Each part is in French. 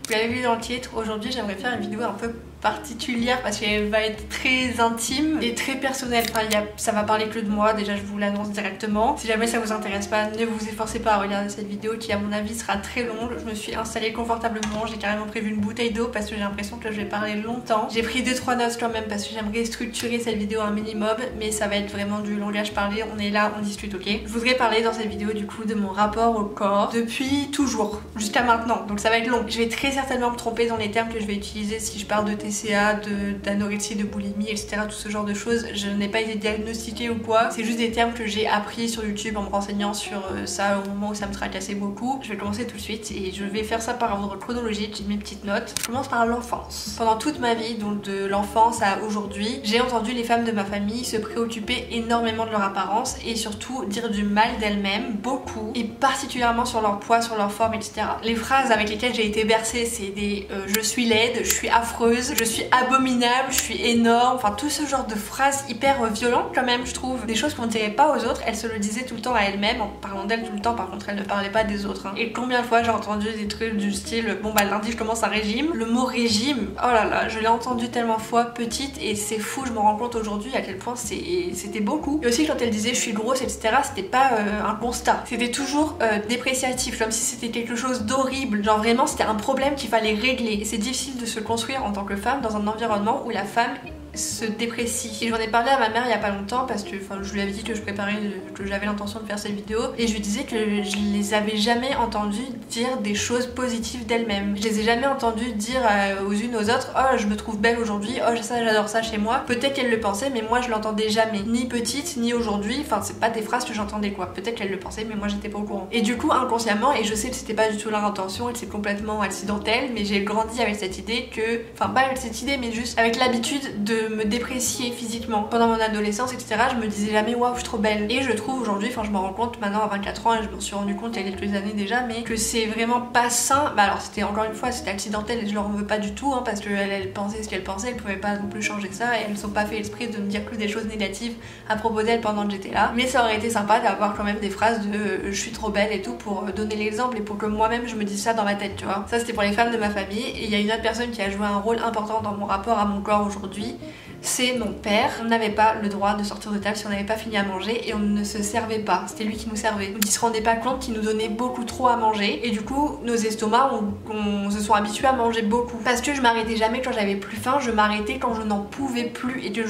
Vous l'avez vu dans le titre, aujourd'hui j'aimerais faire une vidéo un peu particulière parce qu'elle va être très intime et très personnelle. Enfin, ça va parler que de moi, déjà je vous l'annonce directement. Si jamais ça vous intéresse pas, ne vous efforcez pas à regarder cette vidéo qui à mon avis sera très longue. Je me suis installée confortablement, j'ai carrément prévu une bouteille d'eau parce que j'ai l'impression que je vais parler longtemps. J'ai pris 2-3 notes quand même parce que j'aimerais structurer cette vidéo un minimum, mais ça va être vraiment du langage parlé, on est là, on discute, ok? Je voudrais parler dans cette vidéo du coup de mon rapport au corps depuis toujours, jusqu'à maintenant, donc ça va être long. Je vais très certainement me tromper dans les termes que je vais utiliser si je parle de TCA, d'anorexie, de boulimie, etc. Tout ce genre de choses. Je n'ai pas été diagnostiquée ou quoi. C'est juste des termes que j'ai appris sur YouTube en me renseignant sur ça au moment où ça me tracassait beaucoup. Je vais commencer tout de suite et je vais faire ça par ordre chronologique. J'ai mes petites notes. Je commence par l'enfance. Pendant toute ma vie, donc de l'enfance à aujourd'hui, j'ai entendu les femmes de ma famille se préoccuper énormément de leur apparence et surtout dire du mal d'elles-mêmes, beaucoup, et particulièrement sur leur poids, sur leur forme, etc. Les phrases avec lesquelles j'ai été bercée, c'est des je suis laide, je suis affreuse, je suis abominable, je suis énorme, enfin tout ce genre de phrases hyper violentes quand même, je trouve. Des choses qu'on ne dirait pas aux autres, elle se le disait tout le temps à elle-même en parlant d'elle tout le temps, par contre elle ne parlait pas des autres. Et combien de fois j'ai entendu des trucs du style bon bah lundi je commence un régime. Le mot régime, oh là là, je l'ai entendu tellement de fois petite et c'est fou, je me rends compte aujourd'hui à quel point c'était beaucoup. Et aussi quand elle disait je suis grosse, etc., c'était pas un constat, c'était toujours dépréciatif, comme si c'était quelque chose d'horrible, genre vraiment c'était un problème qu'il fallait régler. Et c'est difficile de se construire en tant que femme dans un environnement où la femme se déprécie. Et j'en ai parlé à ma mère il y a pas longtemps parce que je lui avais dit que je préparais, que j'avais l'intention de faire cette vidéo et je lui disais que je les avais jamais entendues dire des choses positives d'elles-mêmes. Je les ai jamais entendues dire aux unes aux autres oh je me trouve belle aujourd'hui, oh ça j'adore ça chez moi. Peut-être qu'elles le pensaient mais moi je l'entendais jamais, ni petite ni aujourd'hui, enfin c'est pas des phrases que j'entendais quoi. Peut-être qu'elles le pensaient mais moi j'étais pas au courant. Et du coup inconsciemment, et je sais que c'était pas du tout leur intention et que c'est complètement accidentel, mais j'ai grandi avec cette idée que, enfin pas avec cette idée mais juste avec l'habitude de me déprécier physiquement. Pendant mon adolescence, etc., je me disais jamais waouh, je suis trop belle. Et je trouve aujourd'hui, enfin je me rends compte maintenant à 24 ans, et je m'en suis rendu compte il y a quelques années déjà, mais que c'est vraiment pas sain. Bah alors c'était encore une fois, c'était accidentel et je leur en veux pas du tout, hein, parce qu'elles pensaient ce qu'elles pensaient, elles pouvaient pas non plus changer ça et elles sont pas fait l'esprit de me dire que des choses négatives à propos d'elles pendant que j'étais là. Mais ça aurait été sympa d'avoir quand même des phrases de je suis trop belle et tout pour donner l'exemple et pour que moi-même je me dise ça dans ma tête, tu vois. Ça c'était pour les femmes de ma famille. Et il y a une autre personne qui a joué un rôle important dans mon rapport à mon corps aujourd'hui. C'est mon père. On n'avait pas le droit de sortir de table si on n'avait pas fini à manger et on ne se servait pas. C'était lui qui nous servait. Donc il se rendait pas compte qu'il nous donnait beaucoup trop à manger et du coup nos estomacs on se sont habitués à manger beaucoup. Parce que je m'arrêtais jamais quand j'avais plus faim, je m'arrêtais quand je n'en pouvais plus et que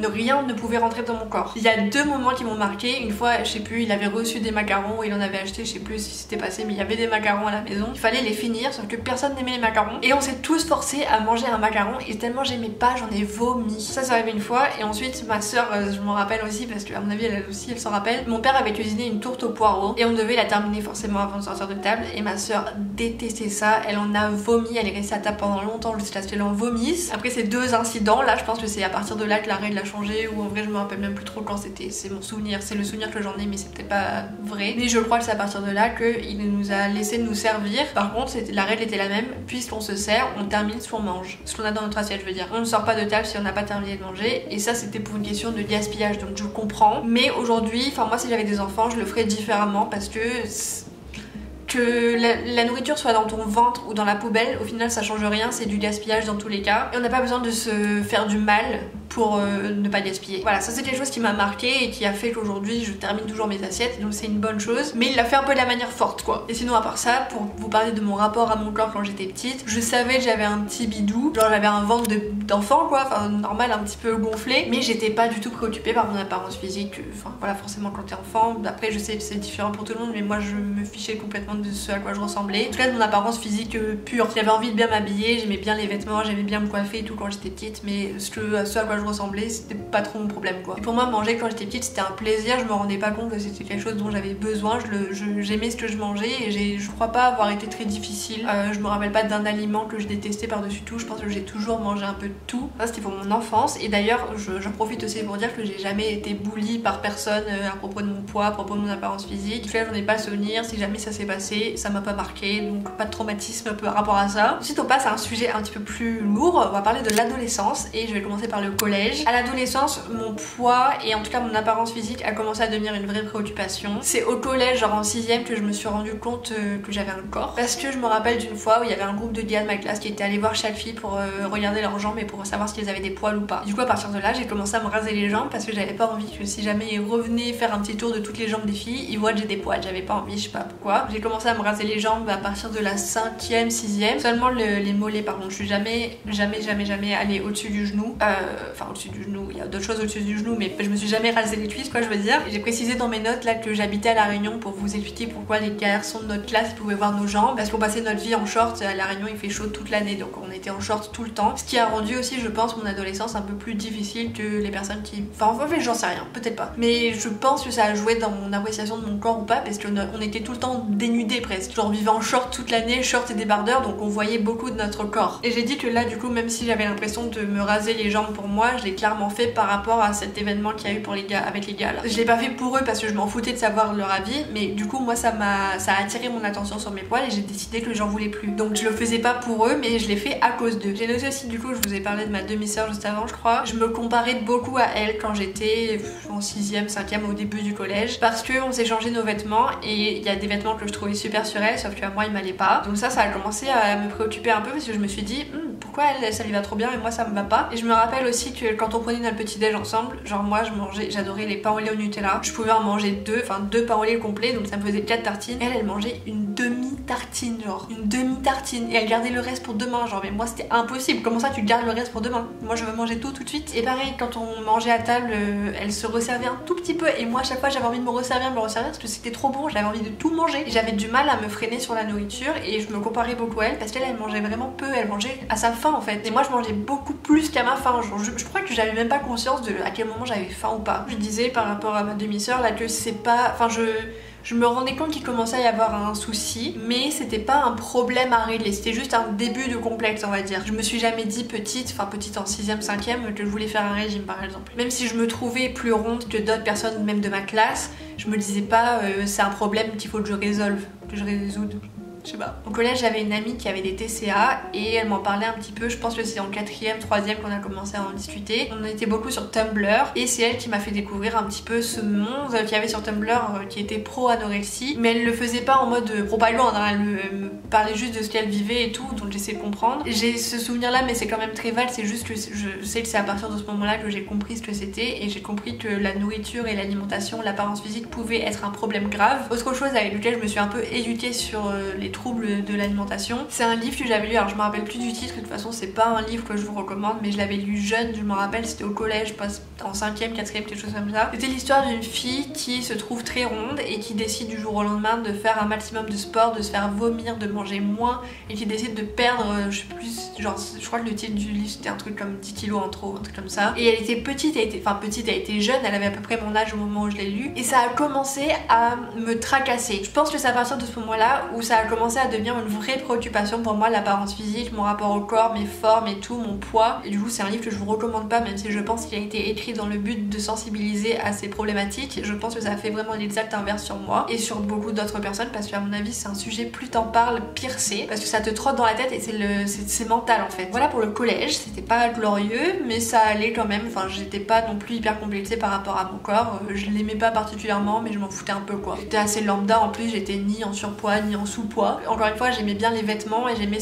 rien ne pouvait rentrer dans mon corps. Il y a 2 moments qui m'ont marqué. Une fois, je sais plus, il avait reçu des macarons, il en avait acheté, je sais plus si c'était passé, mais il y avait des macarons à la maison. Il fallait les finir, sauf que personne n'aimait les macarons et on s'est tous forcés à manger un macaron et tellement j'aimais pas, j'en ai vomi. Ça arrivé une fois et ensuite ma soeur, je m'en rappelle aussi parce qu'à mon avis elle aussi elle s'en rappelle, mon père avait cuisiné une tourte au poireau et on devait la terminer forcément avant de sortir de table et ma soeur détestait ça, elle en a vomi, elle est restée à table pendant longtemps jusqu'à ce qu'elle en vomisse. Après ces 2 incidents là, je pense que c'est à partir de là que la règle a changé ou en vrai je me rappelle même plus trop quand c'était, c'est mon souvenir, c'est le souvenir que j'en ai mais c'est peut-être pas vrai, mais je crois que c'est à partir de là qu'il nous a laissé nous servir. Par contre la règle était la même, puisqu'on se sert, on termine ce qu'on mange, ce qu'on a dans notre assiette je veux dire. On ne sort pas de table si on n'a pas terminé de manger. Et ça c'était pour une question de gaspillage, donc je comprends. Mais aujourd'hui, enfin moi si j'avais des enfants je le ferais différemment parce que la nourriture soit dans ton ventre ou dans la poubelle, au final ça change rien, c'est du gaspillage dans tous les cas. Et on n'a pas besoin de se faire du mal pour ne pas gaspiller. Voilà, ça c'est quelque chose qui m'a marqué et qui a fait qu'aujourd'hui je termine toujours mes assiettes, donc c'est une bonne chose. Mais il l'a fait un peu de la manière forte quoi. Et sinon à part ça, pour vous parler de mon rapport à mon corps quand j'étais petite, je savais que j'avais un petit bidou, genre j'avais un ventre d'enfant quoi, enfin normal, un petit peu gonflé, mais j'étais pas du tout préoccupée par mon apparence physique. Enfin voilà, forcément quand t'es enfant, après je sais que c'est différent pour tout le monde, mais moi je me fichais complètement de ce à quoi je ressemblais. En tout cas de mon apparence physique pure. J'avais envie de bien m'habiller, j'aimais bien les vêtements, j'aimais bien me coiffer et tout quand j'étais petite, mais ce à quoi je ressemblais c'était pas trop mon problème quoi. Et pour moi manger quand j'étais petite c'était un plaisir, je me rendais pas compte que c'était quelque chose dont j'avais besoin, j'aimais ce que je mangeais et je crois pas avoir été très difficile. Je me rappelle pas d'un aliment que je détestais par-dessus tout, je pense que j'ai toujours mangé un peu de tout. Ça c'était pour mon enfance et d'ailleurs j'en profite aussi pour dire que j'ai jamais été bully par personne à propos de mon poids, à propos de mon apparence physique. En fait j'en ai pas souvenir, si jamais ça s'est passé, ça m'a pas marqué, donc pas de traumatisme par rapport à ça. Ensuite on passe à un sujet un petit peu plus lourd, on va parler de l'adolescence et je vais commencer par le collège. collège. À l'adolescence, mon poids et en tout cas mon apparence physique a commencé à devenir une vraie préoccupation. C'est au collège, genre en 6ème, que je me suis rendu compte que j'avais un corps. Parce que je me rappelle d'une fois où il y avait un groupe de gars de ma classe qui étaient allés voir chaque fille pour regarder leurs jambes et pour savoir si elles avaient des poils ou pas. Du coup, à partir de là, j'ai commencé à me raser les jambes parce que j'avais pas envie que si jamais ils revenaient faire un petit tour de toutes les jambes des filles, ils voient que j'ai des poils. J'avais pas envie, je sais pas pourquoi. J'ai commencé à me raser les jambes à partir de la 5ème, 6ème. Seulement les mollets, par contre. Je suis jamais allée au-dessus du genou. Enfin, au-dessus du genou, il y a d'autres choses au-dessus du genou, mais je me suis jamais rasé les cuisses, quoi, je veux dire. J'ai précisé dans mes notes là que j'habitais à La Réunion pour vous expliquer pourquoi les garçons de notre classe pouvaient voir nos jambes. Parce qu'on passait notre vie en short. À La Réunion, il fait chaud toute l'année, donc on était en short tout le temps. Ce qui a rendu aussi, je pense, mon adolescence un peu plus difficile que les personnes qui... Enfin, en fait, j'en sais rien, peut-être pas. Mais je pense que ça a joué dans mon appréciation de mon corps ou pas, parce qu'on était tout le temps dénudés presque. Genre, on vivait en short toute l'année, short et débardeur, donc on voyait beaucoup de notre corps. Et j'ai dit que là, du coup, même si j'avais l'impression de me raser les jambes pour moi, je l'ai clairement fait par rapport à cet événement qu'il y a eu pour les gars, avec les gars là. Je l'ai pas fait pour eux parce que je m'en foutais de savoir leur avis, mais du coup, moi, ça a attiré mon attention sur mes poils et j'ai décidé que j'en voulais plus. Donc, je le faisais pas pour eux, mais je l'ai fait à cause d'eux. J'ai noté aussi, du coup, je vous ai parlé de ma demi-sœur juste avant, je crois. Je me comparais beaucoup à elle quand j'étais en 6ème, 5ème, au début du collège, parce qu'on s'est changé nos vêtements et il y a des vêtements que je trouvais super sur elle, sauf qu'à moi, ils m'allaient pas. Donc ça a commencé à me préoccuper un peu parce que je me suis dit, pourquoi elle, ça lui va trop bien et moi, ça me va pas. Et je me rappelle aussi que quand on prenait notre petit-déj ensemble, genre moi, j'adorais les pains au lait au Nutella. Je pouvais en manger deux pains au lait complets, donc ça me faisait 4 tartines. Elle mangeait une demi-tartine, genre une demi-tartine, et elle gardait le reste pour demain. Genre, mais moi, c'était impossible. Comment ça, tu gardes le reste pour demain? Moi, je veux manger tout de suite. Et pareil, quand on mangeait à table, elle se resservait un tout petit peu, et moi, à chaque fois, j'avais envie de me resservir parce que c'était trop bon. J'avais envie de tout manger. J'avais du mal à me freiner sur la nourriture, et je me comparais beaucoup à elle parce qu'elle mangeait vraiment peu. Elle mangeait à sa faim en fait. Et moi, je mangeais beaucoup plus qu'à ma faim. Genre, je crois que j'avais même pas conscience de à quel moment j'avais faim ou pas. Je disais par rapport à ma demi-sœur là que c'est pas. Enfin, je me rendais compte qu'il commençait à y avoir un souci, mais c'était pas un problème à régler, c'était juste un début de complexe, on va dire. Je me suis jamais dit petite en 6ème, 5ème, que je voulais faire un régime par exemple. Même si je me trouvais plus ronde que d'autres personnes, même de ma classe, je me disais pas c'est un problème qu'il faut que je résolve, que je résoudre. Je sais pas. Au collège, j'avais une amie qui avait des TCA et elle m'en parlait un petit peu. Je pense que c'est en 4ème, 3ème qu'on a commencé à en discuter. On était beaucoup sur Tumblr et c'est elle qui m'a fait découvrir un petit peu ce monde qu'il y avait sur Tumblr qui était pro-anorexie. Mais elle le faisait pas en mode propagande, hein. Elle me parlait juste de ce qu'elle vivait et tout, donc j'essayais de comprendre. J'ai ce souvenir là, mais c'est quand même très vague. C'est juste que je sais que c'est à partir de ce moment là que j'ai compris ce que c'était et j'ai compris que la nourriture et l'alimentation, l'apparence physique pouvaient être un problème grave. Autre chose avec lequel je me suis un peu éduquée sur les troubles de l'alimentation. C'est un livre que j'avais lu, alors je me rappelle plus du titre, de toute façon c'est pas un livre que je vous recommande, mais je l'avais lu jeune, je me rappelle, c'était au collège, en 5ème, 4ème, quelque chose comme ça. C'était l'histoire d'une fille qui se trouve très ronde et qui décide du jour au lendemain de faire un maximum de sport, de se faire vomir, de manger moins et qui décide de perdre, je sais plus, genre je crois que le titre du livre c'était un truc comme 10 kilos en trop, un truc comme ça. Et elle était petite, elle était jeune, elle avait à peu près mon âge au moment où je l'ai lu et ça a commencé à me tracasser. Je pense que c'est à partir de ce moment-là où ça a commencé à devenir une vraie préoccupation pour moi, l'apparence physique, mon rapport au corps, mes formes et tout, mon poids. Et du coup c'est un livre que je vous recommande pas, même si je pense qu'il a été écrit dans le but de sensibiliser à ces problématiques. Je pense que ça a fait vraiment l'exact inverse sur moi et sur beaucoup d'autres personnes parce qu'à mon avis c'est un sujet, plus t'en parles, pire c'est, parce que ça te trotte dans la tête et c'est mental en fait. Voilà pour le collège, c'était pas glorieux mais ça allait quand même, enfin j'étais pas non plus hyper complexée par rapport à mon corps, je l'aimais pas particulièrement mais je m'en foutais un peu quoi. J'étais assez lambda, en plus j'étais ni en surpoids ni en sous-poids. Encore une fois j'aimais bien les vêtements et j'aimais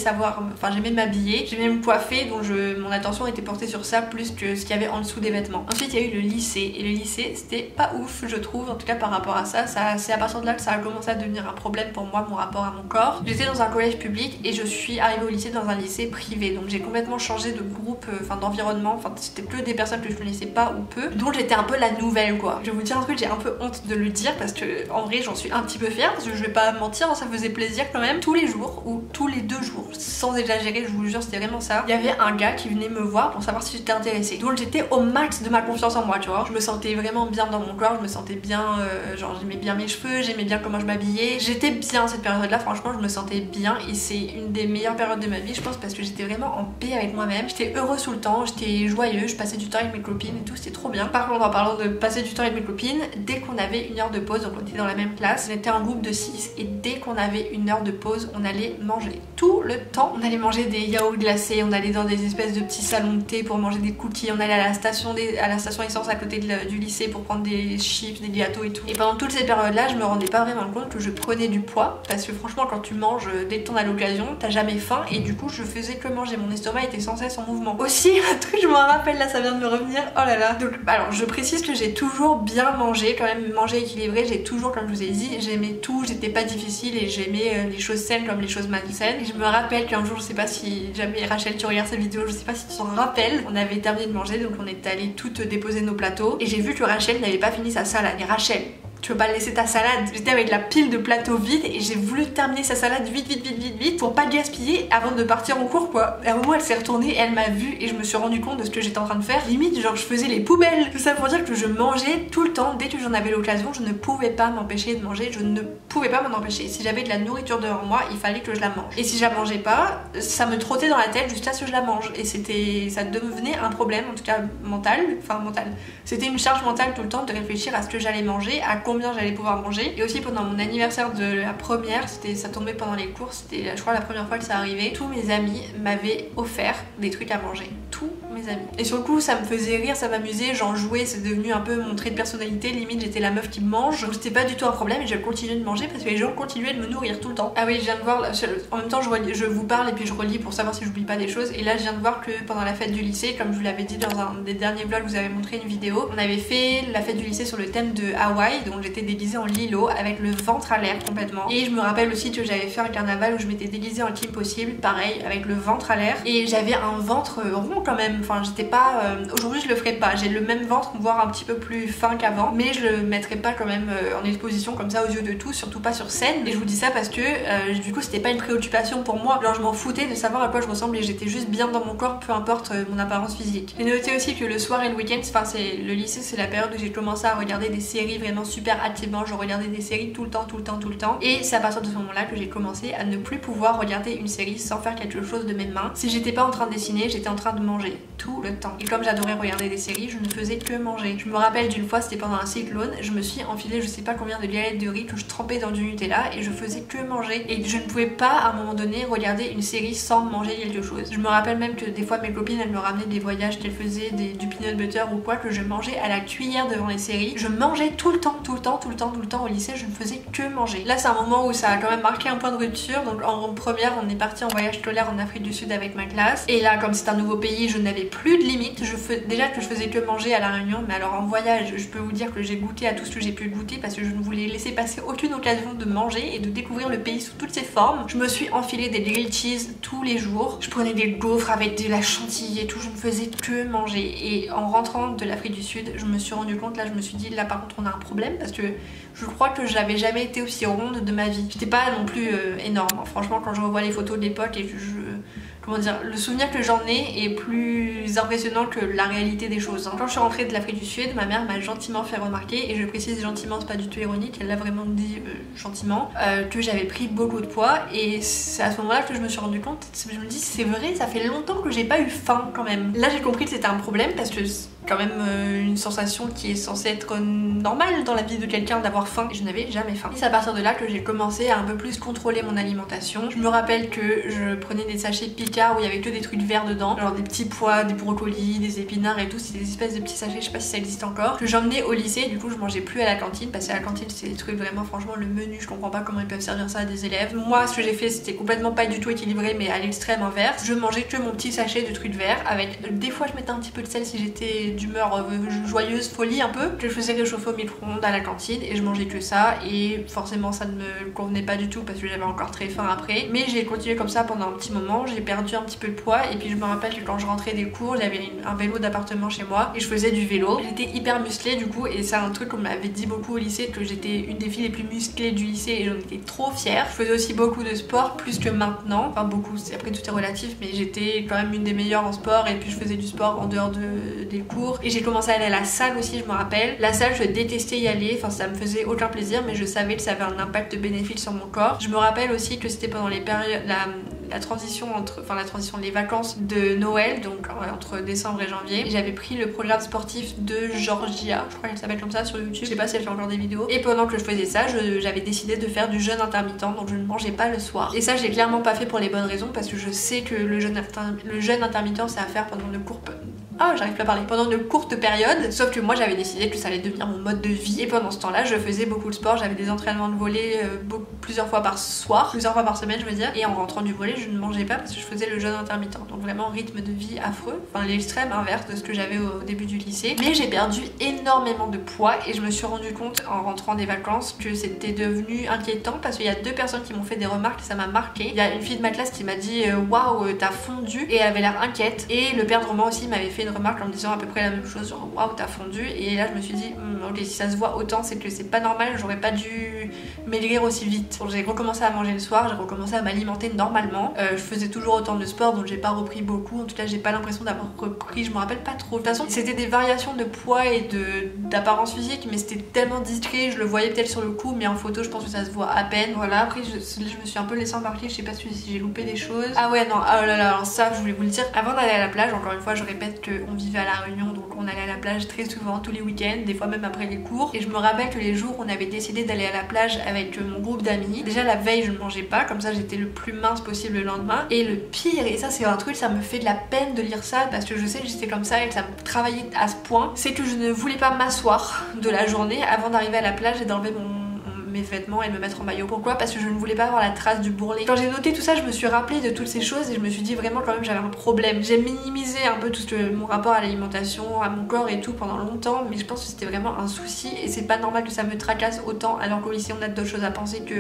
m'habiller, j'aimais me coiffer, donc mon attention était portée sur ça plus que ce qu'il y avait en dessous des vêtements. Ensuite il y a eu le lycée et le lycée c'était pas ouf je trouve, en tout cas par rapport à ça, c'est à partir de là que ça a commencé à devenir un problème pour moi, mon rapport à mon corps. J'étais dans un collège public et je suis arrivée au lycée dans un lycée privé, donc j'ai complètement changé de groupe, d'environnement, c'était que des personnes que je connaissais pas ou peu, donc j'étais un peu la nouvelle quoi. Je vais vous dire un truc, j'ai un peu honte de le dire parce que en vrai j'en suis un petit peu fière parce que je vais pas mentir, ça faisait plaisir quand même. Tous les jours ou tous les 2 jours, sans exagérer, je vous le jure c'était vraiment ça, il y avait un gars qui venait me voir pour savoir si j'étais intéressée, donc j'étais au max de ma confiance en moi, tu vois. Je me sentais vraiment bien dans mon corps, je me sentais bien, genre j'aimais bien mes cheveux, j'aimais bien comment je m'habillais, j'étais bien cette période là, franchement je me sentais bien et c'est une des meilleures périodes de ma vie je pense parce que j'étais vraiment en paix avec moi-même, j'étais heureuse tout le temps, j'étais joyeuse, je passais du temps avec mes copines et tout, c'était trop bien. Par contre en parlant de passer du temps avec mes copines, dès qu'on avait une heure de pause, donc on était dans la même classe, on était en groupe de 6 et dès qu'on avait une heure de de pause, on allait manger. Tout le temps, on allait manger des yaourts glacés, on allait dans des espèces de petits salons de thé pour manger des cookies, on allait à la station essence à côté du lycée pour prendre des chips, des gâteaux et tout. Et pendant toutes ces périodes-là, je me rendais pas vraiment compte que je prenais du poids, parce que franchement, quand tu manges dès que t'en as l'occasion, t'as jamais faim, et du coup, je faisais que manger. Mon estomac était sans cesse en mouvement. Aussi, un truc, je me rappelle, là, ça vient de me revenir. Oh là là. Donc, alors, je précise que j'ai toujours bien mangé, quand même mangé équilibré. J'ai toujours, comme je vous ai dit, j'aimais tout, j'étais pas difficile et j'aimais les choses saines comme les choses malsaines. Et je me rappelle qu'un jour, je sais pas si jamais Rachel, tu regardes cette vidéo, je sais pas si tu t'en rappelles, on avait terminé de manger, donc on est allé toutes déposer nos plateaux, et j'ai vu que Rachel n'avait pas fini sa salade. Et Rachel, tu veux pas laisser ta salade? J'étais avec la pile de plateaux vides et j'ai voulu terminer sa salade vite pour pas gaspiller avant de partir en cours quoi. Et à un moment elle s'est retournée, elle m'a vue et je me suis rendu compte de ce que j'étais en train de faire. Limite genre je faisais les poubelles. Tout ça pour dire que je mangeais tout le temps. Dès que j'en avais l'occasion, je ne pouvais pas m'empêcher de manger. Je ne pouvais pas m'en empêcher. Si j'avais de la nourriture devant moi, il fallait que je la mange. Et si je la mangeais pas, ça me trottait dans la tête jusqu'à ce que je la mange. Et ça devenait un problème, en tout cas mental. C'était une charge mentale tout le temps de réfléchir à ce que j'allais manger, à combien j'allais pouvoir manger. Et aussi pendant mon anniversaire de la première, ça tombait pendant les cours, c'était je crois la première fois que ça arrivait, tous mes amis m'avaient offert des trucs à manger. Tous mes amis. Et sur le coup ça me faisait rire, ça m'amusait, j'en jouais, c'est devenu un peu mon trait de personnalité, limite j'étais la meuf qui mange. Donc c'était pas du tout un problème et je continuais de manger parce que les gens continuaient de me nourrir tout le temps. Ah oui, je viens de voir, en même temps je vous parle et puis je relis pour savoir si j'oublie pas des choses. Et là je viens de voir que pendant la fête du lycée, comme je vous l'avais dit dans un des derniers vlogs, je vous avais montré une vidéo, on avait fait la fête du lycée sur le thème de Hawaï, donc j'étais déguisée en Lilo avec le ventre à l'air complètement. Et je me rappelle aussi que j'avais fait un carnaval où je m'étais déguisée en Kim Possible, pareil avec le ventre à l'air, et j'avais un ventre rond quand même, enfin j'étais pas aujourd'hui je le ferais pas, j'ai le même ventre voire un petit peu plus fin qu'avant, mais je le mettrais pas quand même en exposition comme ça aux yeux de tous, surtout pas sur scène. Et je vous dis ça parce que du coup c'était pas une préoccupation pour moi, genre je m'en foutais de savoir à quoi je ressemble et j'étais juste bien dans mon corps, peu importe mon apparence physique. J'ai noté aussi que le soir et le week-end, enfin c'est le lycée, c'est la période où j'ai commencé à regarder des séries vraiment super activement. Je regardais des séries tout le temps et c'est à partir de ce moment là que j'ai commencé à ne plus pouvoir regarder une série sans faire quelque chose de mes mains. Si j'étais pas en train de dessiner, j'étais en train de manger tout le temps. Et comme j'adorais regarder des séries, je ne faisais que manger. Je me rappelle d'une fois, c'était pendant un cyclone, je me suis enfilé je sais pas combien de galettes de riz que je trempais dans du Nutella et je faisais que manger. Et je ne pouvais pas à un moment donné regarder une série sans manger quelque chose. Je me rappelle même que des fois mes copines elles me ramenaient des voyages qu'elles faisaient, du peanut butter ou quoi, que je mangeais à la cuillère devant les séries. Je mangeais tout le temps au lycée, je ne faisais que manger. Là c'est un moment où ça a quand même marqué un point de rupture. Donc en première on est parti en voyage scolaire en Afrique du Sud avec ma classe, et là comme c'est un nouveau pays je n'avais plus de limites. Déjà que je faisais que manger à la Réunion, mais alors en voyage je peux vous dire que j'ai goûté à tout ce que j'ai pu goûter parce que je ne voulais laisser passer aucune occasion de manger et de découvrir le pays sous toutes ses formes. Je me suis enfilé des grilled cheese tous les jours, je prenais des gaufres avec de la chantilly et tout, je ne faisais que manger. Et en rentrant de l'Afrique du Sud je me suis rendu compte, là je me suis dit là par contre on a un problème, parce que je crois que j'avais jamais été aussi ronde de ma vie. J'étais pas non plus énorme, franchement quand je revois les photos de l'époque et comment dire, le souvenir que j'en ai est plus impressionnant que la réalité des choses. Quand je suis rentrée de l'Afrique du Sud, ma mère m'a gentiment fait remarquer, et je précise gentiment, c'est pas du tout ironique, elle l'a vraiment dit gentiment, que j'avais pris beaucoup de poids. Et c'est à ce moment-là que je me suis rendu compte, je me dis c'est vrai, ça fait longtemps que j'ai pas eu faim quand même. Là j'ai compris que c'était un problème parce que quand même une sensation qui est censée être normale dans la vie de quelqu'un d'avoir faim, et je n'avais jamais faim. Et c'est à partir de là que j'ai commencé à un peu plus contrôler mon alimentation. Je me rappelle que je prenais des sachets Picard où il y avait que des trucs verts dedans, genre des petits pois, des brocolis, des épinards et tout, c'est des espèces de petits sachets, je sais pas si ça existe encore, que j'emmenais au lycée. Du coup je mangeais plus à la cantine parce que à la cantine c'est des trucs vraiment, franchement le menu je comprends pas comment ils peuvent servir ça à des élèves. Moi ce que j'ai fait c'était complètement pas du tout équilibré, mais à l'extrême inverse, je mangeais que mon petit sachet de trucs verts avec des fois je mettais un petit peu de sel si j'étais d'humeur joyeuse, folie un peu, que je faisais réchauffer au micro-ondes à la cantine, et je mangeais que ça. Et forcément ça ne me convenait pas du tout parce que j'avais encore très faim après, mais j'ai continué comme ça pendant un petit moment. J'ai perdu un petit peu de poids, et puis je me rappelle que quand je rentrais des cours j'avais un vélo d'appartement chez moi et je faisais du vélo. J'étais hyper musclée du coup, et c'est un truc qu'on m'avait dit beaucoup au lycée, que j'étais une des filles les plus musclées du lycée, et j'en étais trop fière. Je faisais aussi beaucoup de sport, plus que maintenant, enfin beaucoup, après tout est relatif, mais j'étais quand même une des meilleures en sport. Et puis je faisais du sport en dehors des cours, et j'ai commencé à aller à la salle aussi. Je me rappelle, la salle je détestais y aller, enfin ça me faisait aucun plaisir, mais je savais que ça avait un impact bénéfique sur mon corps. Je me rappelle aussi que c'était pendant les périodes, la transition entre, enfin la transition les vacances de Noël, donc entre décembre et janvier. J'avais pris le programme sportif de Georgia, je crois qu'elle s'appelle comme ça sur YouTube, je sais pas si elle fait encore des vidéos. Et pendant que je faisais ça, j'avais décidé de faire du jeûne intermittent, donc je ne mangeais pas le soir. Et ça j'ai clairement pas fait pour les bonnes raisons, parce que je sais que le jeûne intermittent c'est à faire pendant de courtes... Ah, j'arrive plus à parler. Pendant de courtes périodes, sauf que moi j'avais décidé que ça allait devenir mon mode de vie. Et pendant ce temps-là, je faisais beaucoup de sport. J'avais des entraînements de volley plusieurs fois par semaine, je veux dire. Et en rentrant du volley, je ne mangeais pas parce que je faisais le jeûne intermittent. Donc vraiment rythme de vie affreux. Enfin, l'extrême inverse de ce que j'avais au début du lycée. Mais j'ai perdu énormément de poids et je me suis rendu compte en rentrant des vacances que c'était devenu inquiétant parce qu'il y a 2 personnes qui m'ont fait des remarques et ça m'a marqué. Il y a une fille de ma classe qui m'a dit waouh, t'as fondu, et elle avait l'air inquiète. Et le père de Romain aussi m'avait fait une remarque en me disant à peu près la même chose, genre waouh t'as fondu, et là je me suis dit ok, si ça se voit autant c'est que c'est pas normal, j'aurais pas dû maigrir aussi vite. Donc j'ai recommencé à manger le soir, j'ai recommencé à m'alimenter normalement, je faisais toujours autant de sport donc j'ai pas repris beaucoup, en tout cas j'ai pas l'impression d'avoir repris, je me rappelle pas trop. De toute façon c'était des variations de poids et d'apparence physique, mais c'était tellement discret, je le voyais peut-être sur le coup mais en photo je pense que ça se voit à peine. Voilà, après je me suis un peu laissée embarquer, je sais pas si j'ai loupé des choses. Ah ouais non, oh là là, alors ça je voulais vous le dire avant d'aller à la plage, encore une fois je répète qu'on vivait à La Réunion, donc on allait à la plage très souvent, tous les week-ends, des fois même après les cours. Et je me rappelle que les jours où on avait décidé d'aller à la plage avec mon groupe d'amis, déjà la veille je ne mangeais pas, comme ça j'étais le plus mince possible le lendemain. Et le pire, et ça c'est un truc, ça me fait de la peine de lire ça parce que je sais que j'étais comme ça et que ça me travaillait à ce point, c'est que je ne voulais pas m'asseoir de la journée avant d'arriver à la plage et d'enlever mes vêtements et me mettre en maillot. Pourquoi? Parce que je ne voulais pas avoir la trace du bourrelet. Quand j'ai noté tout ça, je me suis rappelé de toutes ces choses et je me suis dit vraiment quand même j'avais un problème. J'ai minimisé un peu tout mon rapport à l'alimentation, à mon corps et tout pendant longtemps, mais je pense que c'était vraiment un souci et c'est pas normal que ça me tracasse autant alors qu'au lycée on a d'autres choses à penser que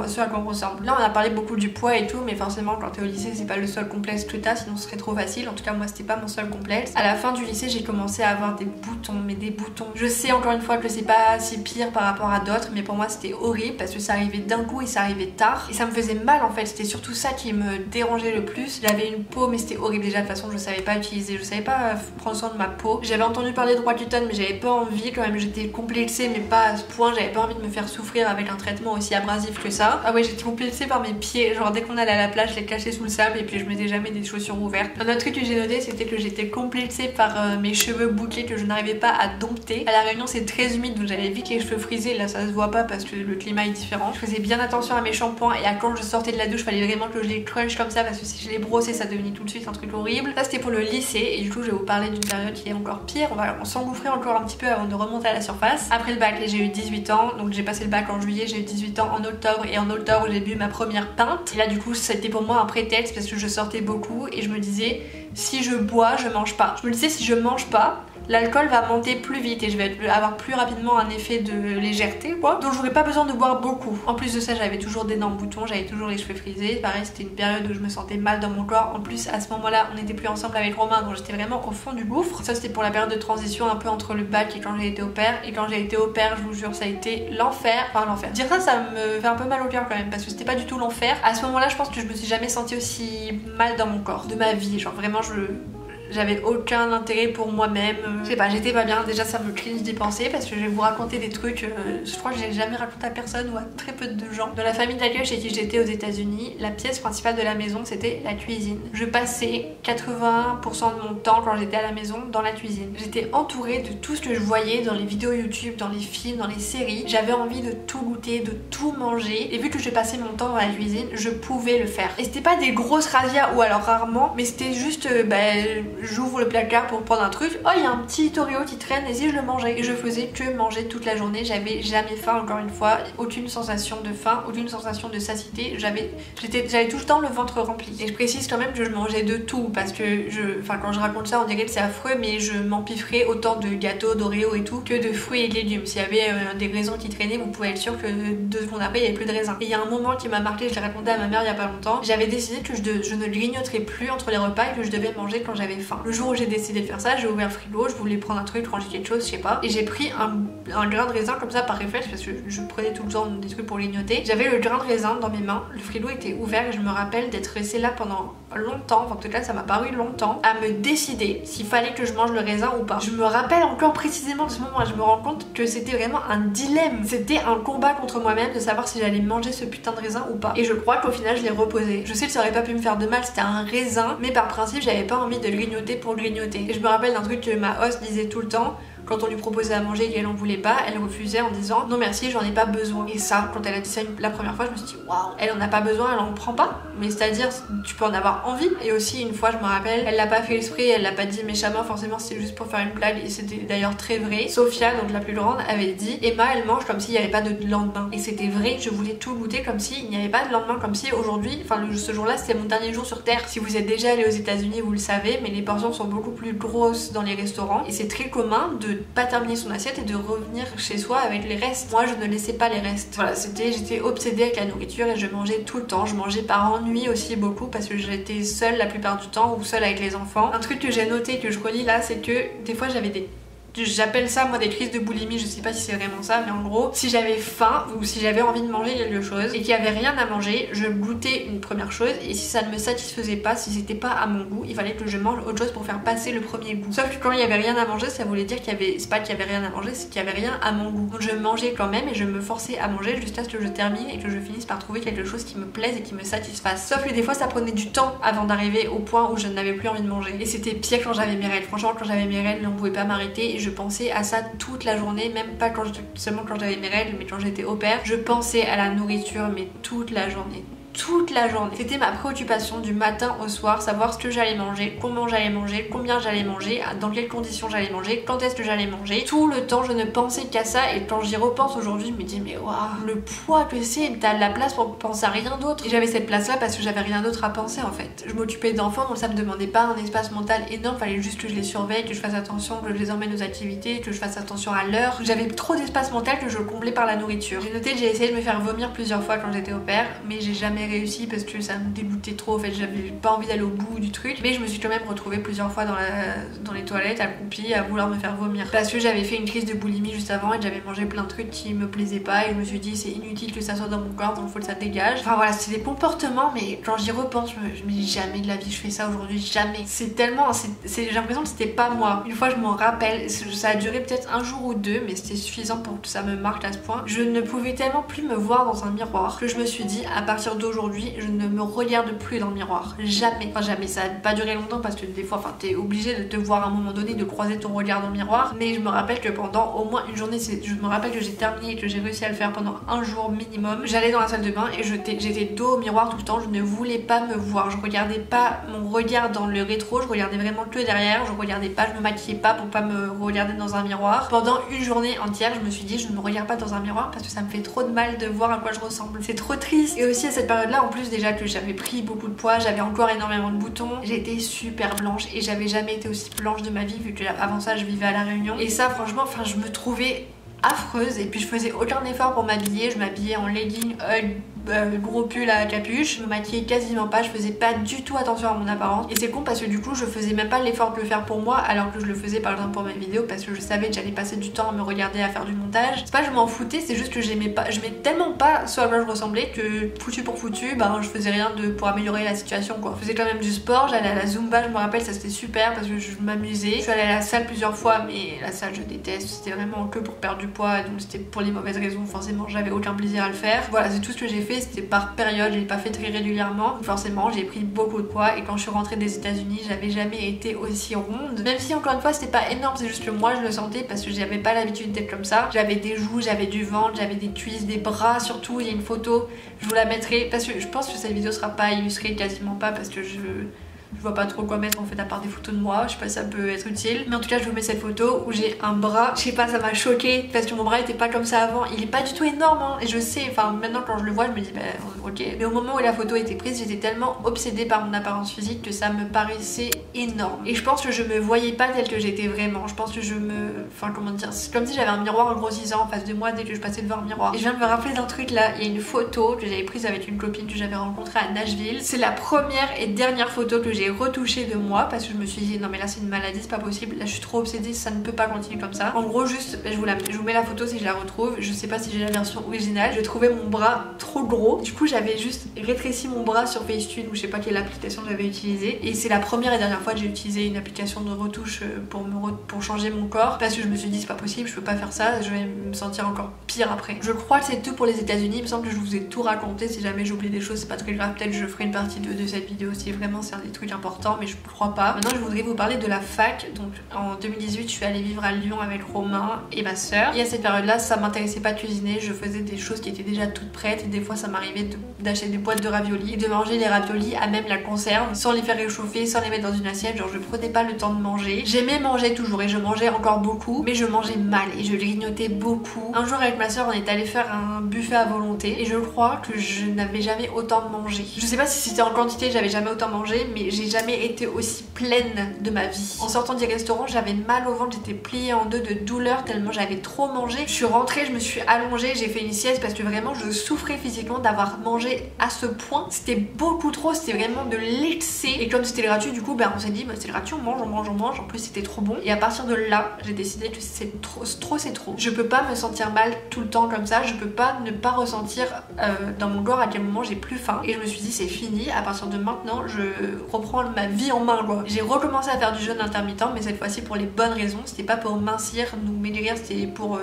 ce à quoi on ressemble. Là on a parlé beaucoup du poids et tout, mais forcément quand t'es au lycée c'est pas le seul complexe que t'as, sinon ce serait trop facile. En tout cas moi c'était pas mon seul complexe. À la fin du lycée j'ai commencé à avoir des boutons, mais des boutons. Je sais encore une fois que c'est pas si pire par rapport à d'autres, mais pour moi c'était horrible parce que ça arrivait d'un coup et ça arrivait tard et ça me faisait mal en fait. C'était surtout ça qui me dérangeait le plus. J'avais une peau mais c'était horrible déjà, de toute façon je savais pas utiliser, je savais pas prendre soin de ma peau. J'avais entendu parler de Roaccutane mais j'avais pas envie quand même, j'étais complexée mais pas à ce point, j'avais pas envie de me faire souffrir avec un traitement aussi abrasif que ça. Ah ouais, j'étais complexée par mes pieds, genre dès qu'on allait à la plage je les cachais sous le sable et puis je mettais jamais des chaussures ouvertes. Un autre truc que j'ai noté c'était que j'étais complexée par mes cheveux bouclés que je n'arrivais pas à dompter. À La Réunion c'est très humide donc j'avais vite les cheveux frisés, là ça se voit pas parce que le climat est différent. Je faisais bien attention à mes shampoings et à quand je sortais de la douche, fallait vraiment que je les crunch comme ça parce que si je les brossais ça devenait tout de suite un truc horrible. Ça c'était pour le lycée et du coup je vais vous parler d'une période qui est encore pire. On s'engouffrer encore un petit peu avant de remonter à la surface. Après le bac j'ai eu 18 ans, donc j'ai passé le bac en juillet, j'ai eu 18 ans en octobre et en octobre j'ai bu ma première pinte. Et là du coup c'était pour moi un prétexte parce que je sortais beaucoup et je me disais si je bois je mange pas. Je me disais si je mange pas, l'alcool va monter plus vite et je vais avoir plus rapidement un effet de légèreté quoi, donc j'aurais pas besoin de boire beaucoup. En plus de ça j'avais toujours d'énormes boutons, j'avais toujours les cheveux frisés, pareil c'était une période où je me sentais mal dans mon corps. En plus à ce moment là on n'était plus ensemble avec Romain donc j'étais vraiment au fond du gouffre. Ça c'était pour la période de transition un peu entre le bac et quand j'ai été au pair, et quand j'ai été au pair je vous jure ça a été l'enfer. Enfin l'enfer, dire ça me fait un peu mal au cœur quand même parce que c'était pas du tout l'enfer. À ce moment là je pense que je me suis jamais sentie aussi mal dans mon corps de ma vie, genre vraiment j'avais aucun intérêt pour moi-même, je sais pas, j'étais pas bien, déjà ça me cringe d'y penser parce que je vais vous raconter des trucs, je crois que j'ai jamais raconté à personne ou à très peu de gens. Dans la famille d'accueil chez qui j'étais aux États-Unis, la pièce principale de la maison c'était la cuisine. Je passais 80% de mon temps quand j'étais à la maison dans la cuisine. J'étais entourée de tout ce que je voyais dans les vidéos YouTube, dans les films, dans les séries. J'avais envie de tout goûter, de tout manger et vu que je passais mon temps dans la cuisine, je pouvais le faire. Et c'était pas des grosses razzias ou alors rarement, mais c'était juste j'ouvre le placard pour prendre un truc, oh il y a un petit Oreo qui traîne et si je le mangeais. Et je faisais que manger toute la journée, j'avais jamais faim encore une fois, aucune sensation de faim, aucune sensation de satiété, j'avais tout le temps le ventre rempli. Et je précise quand même que je mangeais de tout parce que quand je raconte ça on dirait que c'est affreux mais je m'empiffrais autant de gâteaux, d'Oreo et tout que de fruits et de légumes. S'il y avait des raisins qui traînaient vous pouvez être sûr que 2 secondes après il n'y avait plus de raisins. Et il y a un moment qui m'a marqué, je l'ai raconté à ma mère il y a pas longtemps, j'avais décidé que je ne grignoterais plus entre les repas et que je devais manger quand j'avais faim. Le jour où j'ai décidé de faire ça, j'ai ouvert le frigo, je voulais prendre un truc, ranger quelque chose, je sais pas, et j'ai pris un grain de raisin comme ça par réflexe parce que je prenais tout le temps des trucs pour grignoter. J'avais le grain de raisin dans mes mains, le frigo était ouvert et je me rappelle d'être restée là pendant longtemps, enfin en tout cas ça m'a paru longtemps, à me décider s'il fallait que je mange le raisin ou pas. Je me rappelle encore précisément de ce moment et je me rends compte que c'était vraiment un dilemme. C'était un combat contre moi-même de savoir si j'allais manger ce putain de raisin ou pas. Et je crois qu'au final je l'ai reposé. Je sais que ça aurait pas pu me faire de mal, c'était un raisin, mais par principe j'avais pas envie de le grignoter pour le grignoter. Et je me rappelle d'un truc que ma host disait tout le temps. Quand on lui proposait à manger et qu'elle en voulait pas, elle refusait en disant non merci, j'en ai pas besoin. Et ça, quand elle a dit ça la première fois, je me suis dit waouh, elle en a pas besoin, elle en prend pas. Mais c'est-à-dire, tu peux en avoir envie. Et aussi, une fois, je me rappelle, elle l'a pas fait exprès, elle l'a pas dit méchamment, forcément c'était juste pour faire une blague et c'était d'ailleurs très vrai. Sophia, donc la plus grande, avait dit Emma, elle mange comme s'il n'y avait pas de lendemain. Et c'était vrai, je voulais tout goûter comme s'il n'y avait pas de lendemain, comme si aujourd'hui, enfin ce jour-là, c'était mon dernier jour sur Terre. Si vous êtes déjà allé aux États-Unis, vous le savez, mais les portions sont beaucoup plus grosses dans les restaurants et c'est très commun de pas terminer son assiette et de revenir chez soi avec les restes. Moi je ne laissais pas les restes. Voilà, j'étais obsédée avec la nourriture et je mangeais tout le temps. Je mangeais par ennui aussi beaucoup parce que j'étais seule la plupart du temps ou seule avec les enfants. Un truc que j'ai noté, que je relis là, c'est que des fois j'avais j'appelle ça moi des crises de boulimie, je sais pas si c'est vraiment ça, mais en gros, si j'avais faim ou si j'avais envie de manger quelque chose et qu'il y avait rien à manger, je goûtais une première chose et si ça ne me satisfaisait pas, si c'était pas à mon goût, il fallait que je mange autre chose pour faire passer le premier goût. Sauf que quand il y avait rien à manger, ça voulait dire qu'il y avait, c'est pas qu'il y avait rien à manger, c'est qu'il y avait rien à mon goût. Donc je mangeais quand même et je me forçais à manger jusqu'à ce que je termine et que je finisse par trouver quelque chose qui me plaise et qui me satisfasse. Sauf que des fois ça prenait du temps avant d'arriver au point où je n'avais plus envie de manger. Et c'était pire quand j'avais mes règles. Franchement, quand j'avais mes règles, on pouvait pas m'arrêter. Je pensais à ça toute la journée, même pas seulement quand j'avais mes règles, mais quand j'étais au pair, je pensais à la nourriture, mais toute la journée. Toute la journée. C'était ma préoccupation du matin au soir, savoir ce que j'allais manger, comment j'allais manger, combien j'allais manger, dans quelles conditions j'allais manger, quand est-ce que j'allais manger. Tout le temps, je ne pensais qu'à ça et quand j'y repense aujourd'hui, je me dis mais waouh, le poids que c'est, t'as de la place pour penser à rien d'autre. Et j'avais cette place-là parce que j'avais rien d'autre à penser en fait. Je m'occupais d'enfants, donc ça me demandait pas un espace mental énorme, fallait juste que je les surveille, que je fasse attention, que je les emmène aux activités, que je fasse attention à l'heure. J'avais trop d'espace mental que je comblais par la nourriture. J'ai noté que j'ai essayé de me faire vomir plusieurs fois quand j'étais au pair, mais j'ai jamais réussi parce que ça me dégoûtait trop, en fait j'avais pas envie d'aller au bout du truc, mais je me suis quand même retrouvée plusieurs fois dans les toilettes accroupie à vouloir me faire vomir parce que j'avais fait une crise de boulimie juste avant et j'avais mangé plein de trucs qui me plaisaient pas et je me suis dit c'est inutile que ça soit dans mon corps, donc faut que ça dégage. Enfin voilà, c'est des comportements, mais quand j'y repense je me dis jamais de la vie je fais ça aujourd'hui, jamais. C'est tellement, j'ai l'impression que c'était pas moi. Une fois je m'en rappelle, ça a duré peut-être un jour ou deux, mais c'était suffisant pour que ça me marque à ce point. Je ne pouvais tellement plus me voir dans un miroir que je me suis dit à partir d'aujourd'hui je ne me regarde plus dans le miroir, jamais. Enfin jamais, ça a pas duré longtemps parce que des fois, enfin t'es obligé de te voir à un moment donné, de croiser ton regard dans le miroir, mais je me rappelle que pendant au moins une journée, je me rappelle que j'ai terminé et que j'ai réussi à le faire pendant un jour minimum. J'allais dans la salle de bain et j'étais dos au miroir tout le temps, je ne voulais pas me voir, je regardais pas mon regard dans le rétro, je regardais vraiment que derrière, je regardais pas, je me maquillais pas pour pas me regarder dans un miroir. Pendant une journée entière, je me suis dit je ne me regarde pas dans un miroir parce que ça me fait trop de mal de voir à quoi je ressemble. C'est trop triste. Et aussi à cette période-là, en plus déjà que j'avais pris beaucoup de poids, j'avais encore énormément de boutons, j'étais super blanche et j'avais jamais été aussi blanche de ma vie vu que avant ça je vivais à La Réunion et ça franchement, enfin je me trouvais affreuse et puis je faisais aucun effort pour m'habiller, je m'habillais en legging, gros pull à capuche, je me maquillais quasiment pas, je faisais pas du tout attention à mon apparence et c'est con parce que du coup je faisais même pas l'effort de le faire pour moi alors que je le faisais par exemple pour mes vidéos parce que je savais que j'allais passer du temps à me regarder, à faire du montage. C'est pas que je m'en foutais, c'est juste que j'aimais tellement pas ce à quoi je ressemblais que foutu pour foutu, ben je faisais rien pour améliorer la situation quoi. Je faisais quand même du sport, j'allais à la Zumba, je me rappelle, ça c'était super parce que je m'amusais. Je suis allée à la salle plusieurs fois mais la salle je déteste, c'était vraiment que pour perdre du poids donc c'était pour les mauvaises raisons, forcément j'avais aucun plaisir à le faire. Voilà, c'est tout ce que j'ai fait, c'était par période, je l'ai pas fait très régulièrement. Forcément j'ai pris beaucoup de poids et quand je suis rentrée des États-Unis j'avais jamais été aussi ronde. Même si encore une fois c'était pas énorme, c'est juste que moi je le sentais parce que j'avais pas l'habitude d'être comme ça. J'avais des joues, j'avais du ventre, j'avais des cuisses, des bras surtout. Il y a une photo, je vous la mettrai parce que je pense que cette vidéo sera pas illustrée, quasiment pas parce que je vois pas trop quoi mettre en fait à part des photos de moi, je sais pas si ça peut être utile, mais en tout cas je vous mets cette photo où j'ai un bras, je sais pas, ça m'a choquée parce que mon bras était pas comme ça avant, il est pas du tout énorme hein, et je sais, enfin maintenant quand je le vois je me dis bah ok, mais au moment où la photo était prise j'étais tellement obsédée par mon apparence physique que ça me paraissait énorme et je pense que je me voyais pas telle que j'étais vraiment, je pense que enfin comment dire, c'est comme si j'avais un miroir grossissant en face de moi dès que je passais devant un miroir. Et je viens de me rappeler d'un truc là, il y a une photo que j'avais prise avec une copine que j'avais rencontrée à Nashville, c'est la première et dernière photo que j'ai l'ai retouché de moi parce que je me suis dit non mais là c'est une maladie, c'est pas possible, là je suis trop obsédée, ça ne peut pas continuer comme ça. En gros juste, je vous mets la photo si je la retrouve, je sais pas si j'ai la version originale, je trouvais mon bras trop gros, du coup j'avais juste rétréci mon bras sur Facetune ou je sais pas quelle application j'avais utilisée, et c'est la première et dernière fois que j'ai utilisé une application de retouche pour changer mon corps parce que je me suis dit c'est pas possible, je peux pas faire ça, je vais me sentir encore pire après. Je crois que c'est tout pour les États-Unis, il me semble que je vous ai tout raconté, si jamais j'oublie des choses c'est pas très grave, peut-être je ferai une partie 2 de cette vidéo si vraiment c'est un des trucs importants, mais je crois pas. Maintenant je voudrais vous parler de la fac. Donc en 2018 je suis allée vivre à Lyon avec Romain et ma soeur, et à cette période là ça m'intéressait pas de cuisiner, je faisais des choses qui étaient déjà toutes prêtes et des fois ça m'arrivait d'acheter des boîtes de raviolis et de manger les raviolis à même la conserve sans les faire réchauffer, sans les mettre dans une assiette, genre je prenais pas le temps de manger. J'aimais manger toujours et je mangeais encore beaucoup, mais je mangeais mal et je grignotais beaucoup. Un jour avec ma soeur on est allé faire un buffet à volonté et je crois que je n'avais jamais autant mangé. Je sais pas si c'était en quantité, j'avais jamais autant mangé, mais j'ai jamais été aussi pleine de ma vie. En sortant du restaurant j'avais mal au ventre, j'étais pliée en deux de douleur tellement j'avais trop mangé. Je suis rentrée, je me suis allongée, j'ai fait une sieste parce que vraiment je souffrais physiquement d'avoir mangé à ce point. C'était beaucoup trop, c'était vraiment de l'excès. Et comme c'était gratuit, du coup on s'est dit c'est gratuit, on mange. En plus c'était trop bon. Et à partir de là j'ai décidé que c'est trop, c'est trop. Je peux pas me sentir mal tout le temps comme ça, je peux pas ne pas ressentir dans mon corps à quel moment j'ai plus faim. Et je me suis dit c'est fini, à partir de maintenant je reprends ma vie en main quoi. J'ai recommencé à faire du jeûne intermittent, mais cette fois-ci pour les bonnes raisons. C'était pas pour mincir ou maigrir, c'était pour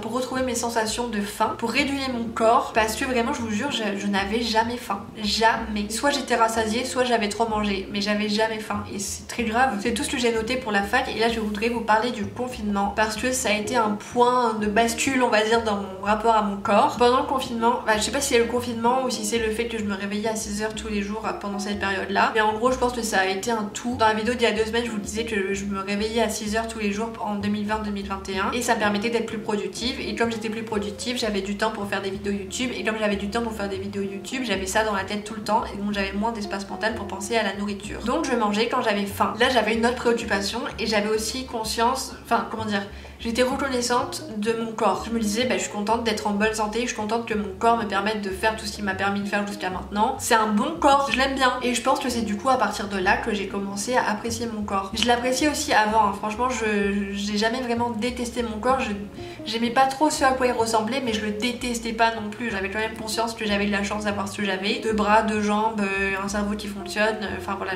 pour retrouver mes sensations de faim, pour réduire mon corps, parce que vraiment je vous jure je n'avais jamais faim, jamais. Soit j'étais rassasiée, soit j'avais trop mangé, mais j'avais jamais faim et c'est très grave. C'est tout ce que j'ai noté pour la fac. Et là je voudrais vous parler du confinement parce que ça a été un point de bascule on va dire dans mon rapport à mon corps. Pendant le confinement, je sais pas si c'est le confinement ou si c'est le fait que je me réveillais à 6h tous les jours pendant cette période là, mais en gros je pense que ça a été un tout. Dans la vidéo d'il y a 2 semaines je vous disais que je me réveillais à 6h tous les jours en 2020-2021 et ça me permettait d'être plus productive. Et comme j'étais plus productive, j'avais du temps pour faire des vidéos YouTube, et comme j'avais du temps pour faire des vidéos YouTube, j'avais ça dans la tête tout le temps, et donc j'avais moins d'espace mental pour penser à la nourriture. Donc je mangeais quand j'avais faim. Là j'avais une autre préoccupation et j'avais aussi conscience, j'étais reconnaissante de mon corps. Je me disais je suis contente d'être en bonne santé, je suis contente que mon corps me permette de faire tout ce qu'il m'a permis de faire jusqu'à maintenant. C'est un bon corps, je l'aime bien. Et je pense que c'est du coup à partir de là que j'ai commencé à apprécier mon corps. Je l'appréciais aussi avant, hein. Franchement j'ai jamais vraiment détesté mon corps. J'aimais pas trop ce à quoi il ressemblait, mais je le détestais pas non plus. J'avais quand même conscience que j'avais de la chance d'avoir ce que j'avais, 2 bras, 2 jambes, un cerveau qui fonctionne, enfin voilà,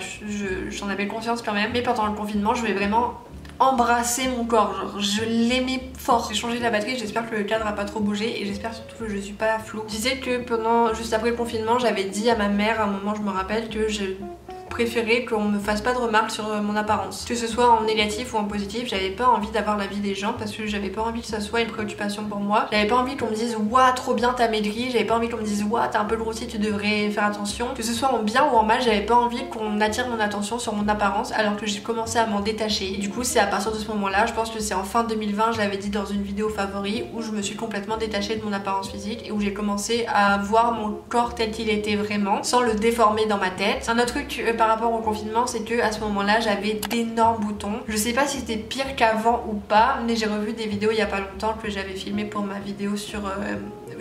j'en avais conscience quand même. Mais pendant le confinement je voulais vraiment embrasser mon corps, genre je l'aimais fort. J'ai changé la batterie, j'espère que le cadre a pas trop bougé et j'espère surtout que je suis pas floue. Je disais que juste après le confinement j'avais dit à ma mère à un moment, je me rappelle, que je préférais qu'on me fasse pas de remarques sur mon apparence, que ce soit en négatif ou en positif. J'avais pas envie d'avoir l'avis des gens parce que j'avais pas envie que ça soit une préoccupation pour moi. J'avais pas envie qu'on me dise ouah trop bien t'as maigri, j'avais pas envie qu'on me dise ouah t'as un peu grossi, tu devrais faire attention. Que ce soit en bien ou en mal, j'avais pas envie qu'on attire mon attention sur mon apparence, alors que j'ai commencé à m'en détacher. Et du coup c'est à partir de ce moment là, je pense que c'est en fin 2020, je l'avais dit dans une vidéo favori, où je me suis complètement détachée de mon apparence physique et où j'ai commencé à voir mon corps tel qu'il était vraiment, sans le déformer dans ma tête. Un autre truc par rapport au confinement, c'est que à ce moment là j'avais d'énormes boutons. Je sais pas si c'était pire qu'avant ou pas, mais j'ai revu des vidéos il y a pas longtemps que j'avais filmé pour ma vidéo sur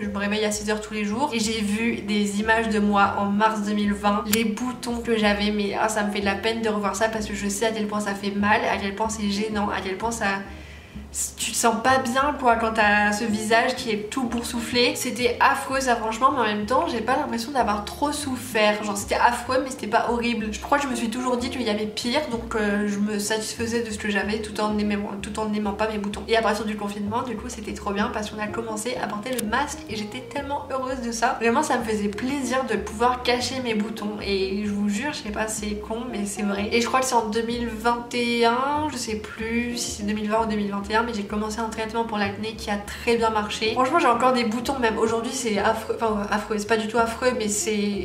je me réveille à 6h tous les jours, et j'ai vu des images de moi en mars 2020, les boutons que j'avais, mais ça me fait de la peine de revoir ça parce que je sais à quel point ça fait mal, à quel point c'est gênant, à quel point ça tu te sens pas bien quoi quand t'as ce visage qui est tout boursouflé. C'était affreux ça franchement, mais en même temps j'ai pas l'impression d'avoir trop souffert. Genre c'était affreux mais c'était pas horrible. Je crois que je me suis toujours dit qu'il y avait pire, donc je me satisfaisais de ce que j'avais tout en n'aimant pas mes boutons. Et à partir du confinement du coup c'était trop bien parce qu'on a commencé à porter le masque et j'étais tellement heureuse de ça. Vraiment ça me faisait plaisir de pouvoir cacher mes boutons et je vous jure, je sais pas, c'est con mais c'est vrai. Et je crois que c'est en 2021, je sais plus si c'est 2020 ou 2021, mais j'ai commencé un traitement pour l'acné qui a très bien marché. Franchement j'ai encore des boutons, même aujourd'hui c'est affreux, enfin affreux, c'est pas du tout affreux mais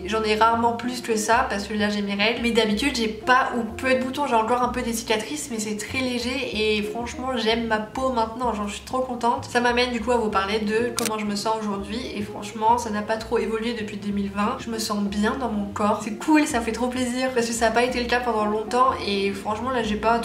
j'en ai rarement plus que ça parce que là j'ai mes règles, mais d'habitude j'ai pas ou peu de boutons, j'ai encore un peu des cicatrices mais c'est très léger et franchement j'aime ma peau maintenant, genre je suis trop contente. Ça m'amène du coup à vous parler de comment je me sens aujourd'hui et franchement ça n'a pas trop évolué depuis 2020, je me sens bien dans mon corps, c'est cool, ça fait trop plaisir parce que ça n'a pas été le cas pendant longtemps et franchement là j'ai pas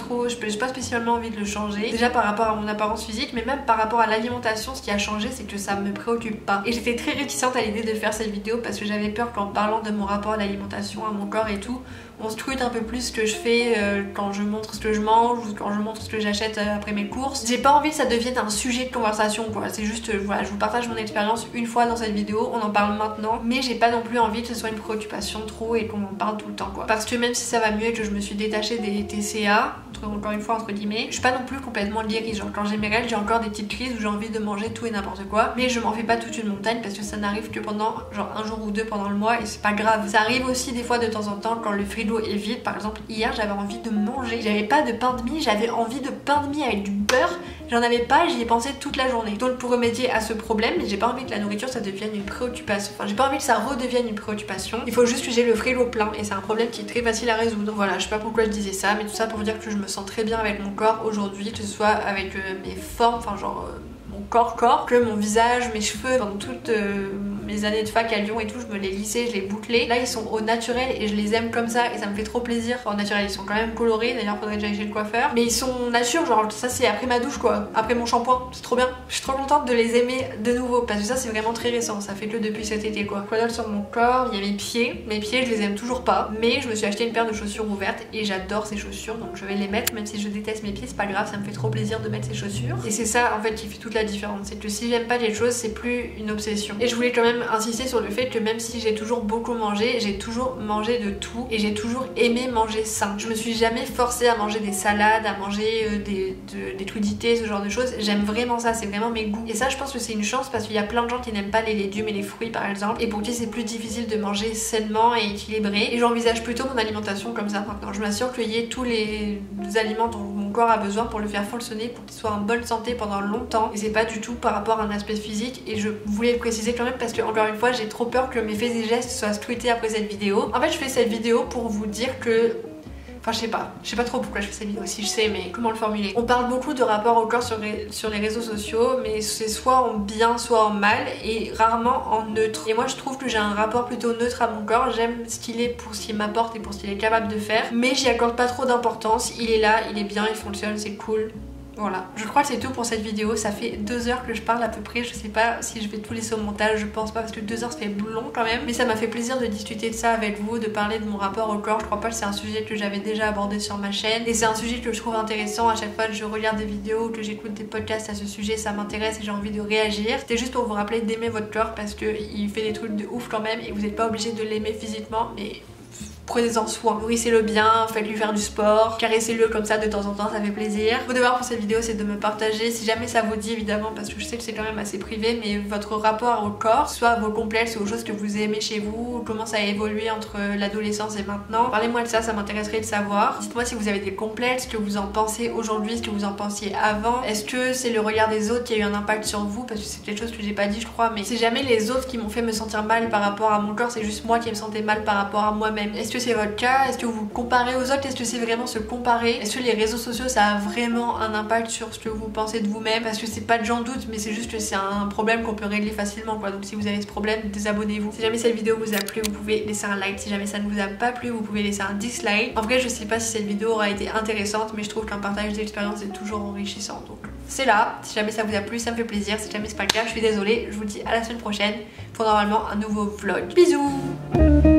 spécialement envie de le changer. Déjà par rapport à mon mon apparence physique, mais même par rapport à l'alimentation, ce qui a changé c'est que ça me préoccupe pas. Et j'étais très réticente à l'idée de faire cette vidéo parce que j'avais peur qu'en parlant de mon rapport à l'alimentation, à mon corps et tout, on scrute un peu plus ce que je fais quand je montre ce que je mange ou quand je montre ce que j'achète après mes courses. J'ai pas envie que ça devienne un sujet de conversation quoi, c'est juste voilà, je vous partage mon expérience une fois dans cette vidéo, on en parle maintenant, mais j'ai pas non plus envie que ce soit une préoccupation trop et qu'on en parle tout le temps quoi. Parce que même si ça va mieux et que je me suis détachée des TCA, encore une fois entre guillemets, je suis pas non plus complètement guérie, genre quand j'ai mes règles j'ai encore des petites crises où j'ai envie de manger tout et n'importe quoi, mais je m'en fais pas toute une montagne parce que ça n'arrive que pendant genre un jour ou deux pendant le mois et c'est pas grave. Ça arrive aussi des fois de temps en temps quand le frigo est vide. Par exemple hier j'avais envie de manger, j'avais pas de pain de mie, j'avais envie de pain de mie avec du beurre, j'en avais pas et j'y ai pensé toute la journée. Donc pour remédier à ce problème, j'ai pas envie que la nourriture ça devienne une préoccupation, enfin j'ai pas envie que ça redevienne une préoccupation, il faut juste que j'ai le frigo plein et c'est un problème qui est très facile à résoudre. Voilà, je sais pas pourquoi je disais ça, mais tout ça pour vous dire que je me sens très bien avec mon corps aujourd'hui, que ce soit avec mes formes, enfin genre mon corps, que mon visage, mes cheveux. Pendant toutes mes années de fac à Lyon et tout, je me les lissais, je les bouclais. Là ils sont au naturel et je les aime comme ça et ça me fait trop plaisir. Enfin, au naturel ils sont quand même colorés, d'ailleurs faudrait que j'aille chez le coiffeur, mais ils sont nature, genre ça c'est après ma douche quoi, après mon shampoing, c'est trop bien. Je suis trop contente de les aimer de nouveau parce que ça c'est vraiment très récent, ça fait que depuis cet été quoi. Quoi d'autre sur mon corps, il y a mes pieds je les aime toujours pas, mais je me suis acheté une paire de chaussures ouvertes et j'adore ces chaussures donc je vais les mettre, même si je déteste mes pieds c'est pas grave, ça me fait trop plaisir de mettre ces chaussures. Et c'est ça en fait qui fait toute la différence, c'est que si j'aime pas les choses c'est plus une obsession. Et je voulais quand même insister sur le fait que même si j'ai toujours beaucoup mangé, j'ai toujours mangé de tout et j'ai toujours aimé manger sain. Je me suis jamais forcée à manger des salades, à manger des crudités, ce genre de choses. J'aime vraiment ça, c'est vraiment mes goûts. Et ça je pense que c'est une chance parce qu'il y a plein de gens qui n'aiment pas les légumes et les fruits par exemple et pour qui c'est plus difficile de manger sainement et équilibré. Et j'envisage plutôt mon alimentation comme ça maintenant. Je m'assure qu'il y ait tous les aliments dont mon corps a besoin pour le faire fonctionner, pour qu'il soit en bonne santé pendant longtemps. Et c'est pas du tout par rapport à un aspect physique et je voulais le préciser quand même parce que encore une fois j'ai trop peur que mes faits et gestes soient tweetés après cette vidéo. En fait je fais cette vidéo pour vous dire que... Enfin je sais pas trop pourquoi je fais cette vidéo, si je sais mais comment le formuler. On parle beaucoup de rapport au corps sur les réseaux sociaux mais c'est soit en bien soit en mal et rarement en neutre. Et moi je trouve que j'ai un rapport plutôt neutre à mon corps, j'aime ce qu'il est pour ce qu'il m'apporte et pour ce qu'il est capable de faire, mais j'y accorde pas trop d'importance, il est là, il est bien, il fonctionne, c'est cool. Voilà, je crois que c'est tout pour cette vidéo, ça fait 2 heures que je parle à peu près, je sais pas si je vais tout laisser au montage, je pense pas parce que 2 heures ça fait long quand même, mais ça m'a fait plaisir de discuter de ça avec vous, de parler de mon rapport au corps. Je crois pas que c'est un sujet que j'avais déjà abordé sur ma chaîne et c'est un sujet que je trouve intéressant. À chaque fois que je regarde des vidéos, que j'écoute des podcasts à ce sujet, ça m'intéresse et j'ai envie de réagir. C'était juste pour vous rappeler d'aimer votre corps parce qu'il fait des trucs de ouf quand même et vous n'êtes pas obligé de l'aimer physiquement, mais prenez-en soin, nourrissez-le bien, faites-lui faire du sport, caressez-le comme ça de temps en temps, ça fait plaisir. Vos devoirs pour cette vidéo c'est de me partager, si jamais ça vous dit évidemment, parce que je sais que c'est quand même assez privé, mais votre rapport au corps, soit vos complexes ou aux choses que vous aimez chez vous, comment ça a évolué entre l'adolescence et maintenant. Parlez-moi de ça, ça m'intéresserait de savoir. Dites-moi si vous avez des complexes, ce que vous en pensez aujourd'hui, ce que vous en pensiez avant. Est-ce que c'est le regard des autres qui a eu un impact sur vous, parce que c'est quelque chose que j'ai pas dit je crois, mais c'est jamais les autres qui m'ont fait me sentir mal par rapport à mon corps, c'est juste moi qui me sentais mal par rapport à moi-même. Est-ce que c'est votre cas? Est-ce que vous vous comparez aux autres? Est-ce que c'est vraiment se comparer? Est-ce que les réseaux sociaux ça a vraiment un impact sur ce que vous pensez de vous-même? Parce que c'est pas de j'en doute, mais c'est juste que c'est un problème qu'on peut régler facilement quoi. Donc si vous avez ce problème, désabonnez-vous. Si jamais cette vidéo vous a plu, vous pouvez laisser un like. Si jamais ça ne vous a pas plu, vous pouvez laisser un dislike. En vrai je sais pas si cette vidéo aura été intéressante, mais je trouve qu'un partage d'expérience est toujours enrichissant. Donc c'est là, si jamais ça vous a plu, ça me fait plaisir. Si jamais c'est pas le cas, je suis désolée. Je vous dis à la semaine prochaine pour normalement un nouveau vlog. Bisous.